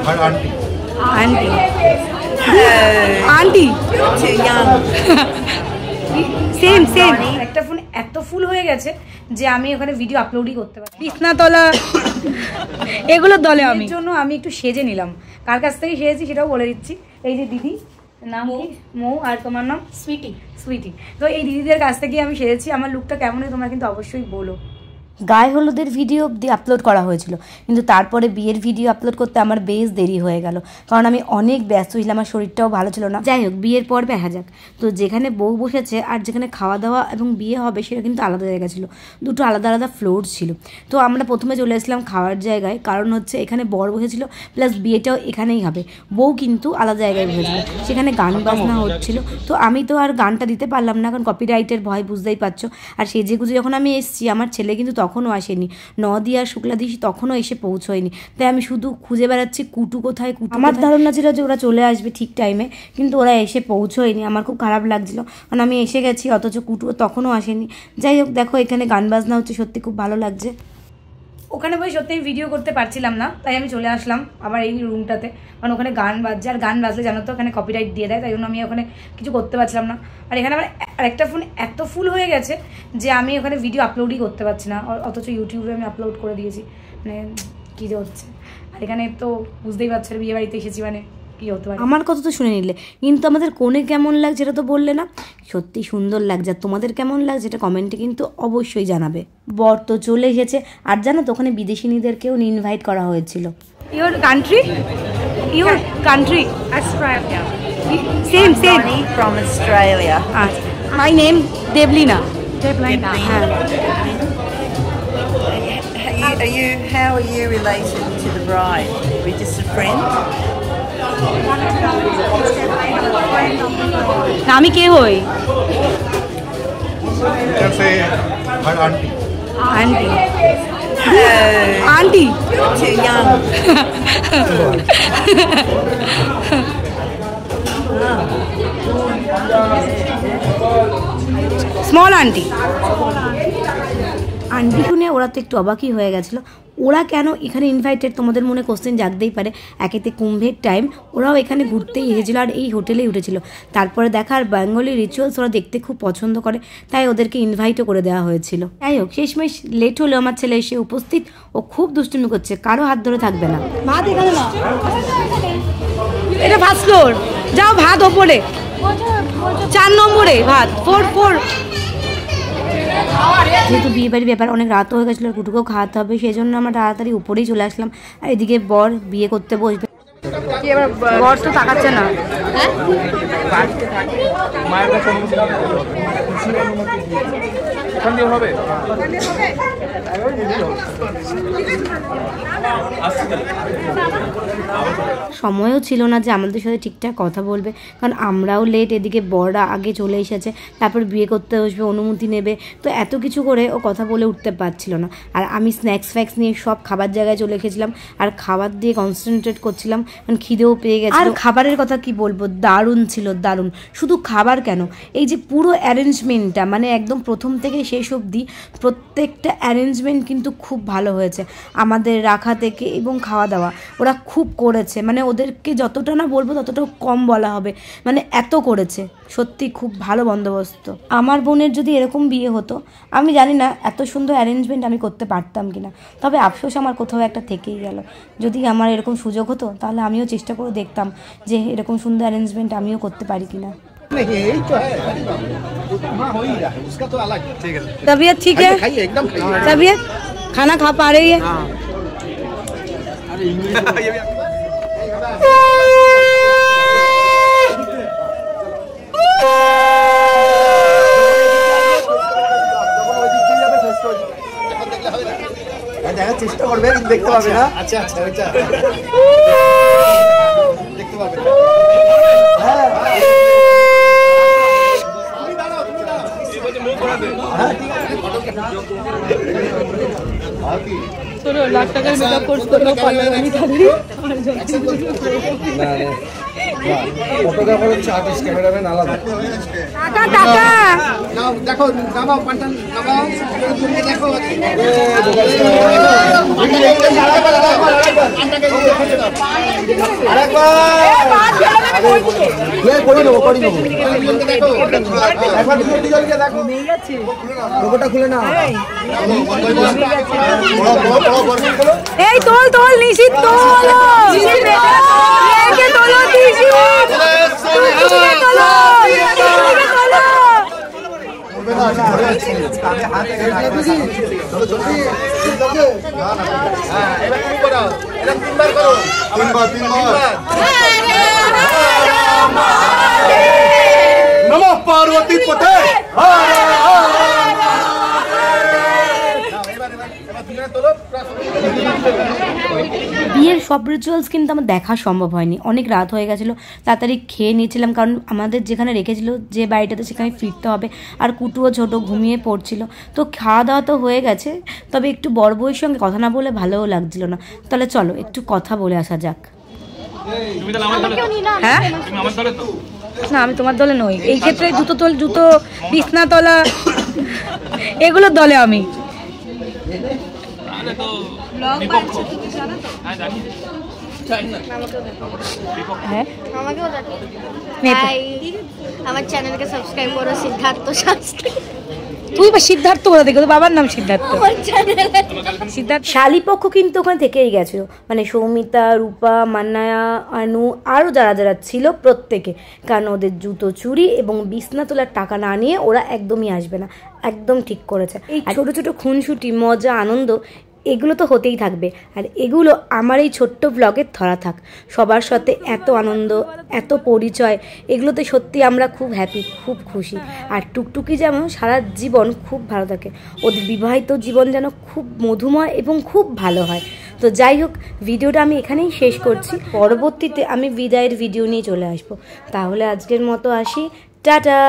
আর aunty aunty aunty same same. একটা phone এত full হয়ে গেছে যে আমি ওখানে ভিডিও আপলোডই করতে পারি। বিছনাতলা এগুলোর দলে আমি জন্য আমি একটু সেজে নিলাম। কার কাছ থেকে সেজেছি সেটাও বলে দিচ্ছি। এই যে দিদি, নাম কি? মৌ। আর তোমার নাম? সুইটি। সুইটি। তো এই দিদিদের কাছ থেকে আমি সেজেছি। আমার লুকটা কেমন হয় তোমরা কিন্তু অবশ্যই বলো। গায়ে হলুদের ভিডিও অবধি আপলোড করা হয়েছিল, কিন্তু তারপরে বিয়ের ভিডিও আপলোড করতে আমার বেশ দেরি হয়ে গেল, কারণ আমি অনেক ব্যস্ত ছিলাম, আমার শরীরটাও ভালো ছিল না। যাই হোক, বিয়ের পর দেখা যাক। তো যেখানে বউ বসেছে আর যেখানে খাওয়া দাওয়া এবং বিয়ে হবে সেটা কিন্তু আলাদা জায়গা ছিল, দুটো আলাদা আলাদা ফ্লোর ছিল। তো আমরা প্রথমে চলে এসেছিলাম খাওয়ার জায়গায়, কারণ হচ্ছে এখানে বর বসেছিল প্লাস বিয়েটাও এখানেই হবে। বউ কিন্তু আলাদা জায়গায় বসেছিল, সেখানে গান বাজনা হচ্ছিল। তো আমি তো আর গানটা দিতে পারলাম না, কারণ কপিরাইটের ভয়, বুঝতেই পারছো। আর সেজে গুজে যখন আমি এসেছি, আমার ছেলে কিন্তু তখনও আসেনি, নদী আর শুক্লাদি তখনও এসে পৌঁছয়নি। তাই আমি শুধু খুঁজে বেড়াচ্ছি কুটু কোথায়, কুটু। আমার ধারণা ছিল যে ওরা চলে আসবে ঠিক টাইমে, কিন্তু ওরা এসে পৌঁছয়নি। আমার খুব খারাপ লাগছিল, কারণ আমি এসে গেছি অথচ কুটু তখনও আসেনি। যাই হোক, দেখো এখানে গান বাজনা হচ্ছে, সত্যি খুব ভালো লাগছে। ওখানে বসে সত্যি আমি ভিডিও করতে পারছিলাম না, তাই আমি চলে আসলাম আবার এই রুমটাতে, কারণ ওখানে গান বাজছে। আর গান বাজলে জানো তো ওখানে কপিরাইট দিয়ে দেয়, তাই জন্য আমি ওখানে কিছু করতে পারছিলাম না। আর এখানে আমার আরেকটা ফোন এত ফুল হয়ে গেছে যে আমি ওখানে ভিডিও আপলোডই করতে পারছি না, অথচ ইউটিউবে আমি আপলোড করে দিয়েছি। মানে কী যে হচ্ছে। আর এখানে তো বুঝতেই পারছো বিয়ে বাড়িতে এসেছি, মানে কী হতে পারে। আমার কথা তো শুনে নিলে, কিন্তু আমাদের কোণে কেমন লাগছে এটা তো বললে না। সত্যি সুন্দর লাগছে। আর তোমাদের কেমন লাগছে এটা কমেন্টে কিন্তু অবশ্যই জানাবে। বর তো চলে এসেছে, আর জানো তো ওখানে বিদেশিনীদেরকেও ইনভাইট করা হয়েছিল। Your country? Your country? Australia. Same same. From Australia. My name Deblina. Deblina. হ্যাঁ। How are you related to the bride? We just a friend? আমি কে হই? আর aunty aunty aunty. You're too young. Small aunty. Aunty শুনে ওরা তো একটু অবাকই হয়ে গেছিলো। ওরা কেন এখানে ইনভাইটেড? তোমাদের মনে কোশ্চেন জাগতেই পারে। একেতে কুম্ভের টাইম, ওরাও এখানে ঘুরতেই এসেছিলো আর এই হোটেলেই উঠেছিল। তারপরে দেখার বেঙ্গলি রিচুয়ালস ওরা দেখতে খুব পছন্দ করে, তাই ওদেরকে ইনভাইটও করে দেওয়া হয়েছিল। যাই হোক, শেষমেশ লেট হলেও আমার ছেলে এসে উপস্থিত। ও খুব দুষ্টুমি করছে, কারো হাত ধরে থাকবে না। ভাত এখানে না, এটা ফার্স্ট ফ্লোর। যাও ভাত ওপরে, 4 নম্বরে ভাত, 4 যেহেতু বিয়ে বাড়ির ব্যাপার, অনেক রাত হয়ে গেছিলো, আর কুটুকেও খাওয়াতে হবে, সেই জন্য আমরা তাড়াতাড়ি উপরেই চলে আসলাম। আর এদিকে বর বিয়ে করতে বসবে। বর তো তাকাচ্ছে না। সময়ও ছিল না যে আমাদের সাথে ঠিকঠাক কথা বলবে, কারণ আমরাও লেট, এদিকে বররা আগে চলে এসেছে, তারপর বিয়ে করতে বসবে, অনুমতি নেবে। তো এত কিছু করে ও কথা বলে উঠতে পারছিল না। আর আমি স্ন্যাক্স ফ্যাক্স নিয়ে সব খাবার জায়গায় চলে এসেছিলাম, আর খাবার দিয়ে কনসেন্ট্রেট করছিলাম, কারণ খিদেও পেয়ে গেছে। আর খাবারের কথা কি বলবো, দারুণ ছিল, দারুণ। শুধু খাবার কেন, এই যে পুরো অ্যারেঞ্জমেন্টটা, মানে একদম প্রথম থেকে শেষ অবধি প্রত্যেকটা অ্যারেঞ্জমেন্ট কিন্তু খুব ভালো হয়েছে। আমাদের রাখা থেকে এবং খাওয়া দাওয়া ওরা খুব করেছে, মানে ওদেরকে যতটা না বলবো ততটাও কম বলা হবে, মানে এত করেছে। সত্যি খুব ভালো বন্দোবস্ত। আমার বোনের যদি এরকম বিয়ে হতো, আমি জানি না এত সুন্দর অ্যারেঞ্জমেন্ট আমি করতে পারতাম কিনা। তবে আফসোস আমার কোথাও একটা থেকেই গেল। যদি আমার এরকম সুযোগ হতো, তাহলে আমিও চেষ্টা করে দেখতাম যে এরকম সুন্দর অ্যারেঞ্জমেন্ট আমিও করতে পারি কিনা। तबीयत ठीक है? तबीयत खाना खा पा रही है? চেষ্টা করবে, দেখতে পাবে না। আচ্ছা আচ্ছা, ওইটা দেখতে পাবে না। হ্যাঁ चलो लाख টাকার মেকআপ কোর্স করলো, পার্লার আমি থাকি। ফটোগ্রাফার হচ্ছে আর্টিস্ট, ক্যামেরাম্যান আলাদা। টাকা টাকা নাও দেখো, নামাও পান্টান, নামাও দেখো। লোগোটা খুলে নাও। এই তোল তোল নিশিত তোল তোলো नमः पार्वती पते বিয়ের সব রিচুয়ালস কিন্তু আমার দেখা সম্ভব হয়নি, অনেক রাত হয়ে গেছিলো, তাড়াতাড়ি খেয়ে নিয়েছিলাম কারণ আমাদের যেখানে রেখেছিল যে বাড়িটাতে সেখানে ফিরতে হবে, আর কুটুও ছোট ঘুমিয়ে পড়ছিল। তো খাওয়া দাওয়া তো হয়ে গেছে, তবে একটু বড় বউয়ের সঙ্গে কথা না বলে ভালোও লাগছিল না। তাহলে চলো একটু কথা বলে আসা যাক। হ্যাঁ না, আমি তোমার দলে নই এই ক্ষেত্রে। জুতো বিছনা তলা এগুলোর দলে আমি। আমার চ্যানেলকে সাবস্ক্রাইব করো, সিদ্ধার্থ শাস্ত্রী। তুই বা সিদ্ধার্থ বলে দেখো, বাবার নাম সিদ্ধার্থ। সিদ্ধার্থ শালিপক্ষ কিন্তু ওখানে থেকেই গেছিল, মানে সৌমিতা, রূপা, মান্নায়া, আনু আরও যারা যারা ছিল প্রত্যেকে, কারণ ওদের জুতো চুরি এবং বিছনা তোলার টাকা না নিয়ে ওরা একদমই আসবে না। একদম ঠিক করেছে। এই ছোট ছোট খুনসুটি, মজা, আনন্দ এগুলো তো হতেই থাকবে, আর এগুলো আমার এই ছোট্ট ব্লগে ধরা থাক। সবার সাথে এত আনন্দ, এত পরিচয়, এগুলোতে সত্যি আমরা খুব হ্যাপি, খুব খুশি। আর টুকটুকি যেমন সারা জীবন খুব ভালো থাকে, ওদের বিবাহিত জীবন যেন খুব মধুময় এবং খুব ভালো হয়। তো যাই হোক, ভিডিওটা আমি এখানেই শেষ করছি, পরবর্তীতে আমি বিদায়ের ভিডিও নিয়ে চলে আসবো। তাহলে আজকের মতো আসি, টাটা।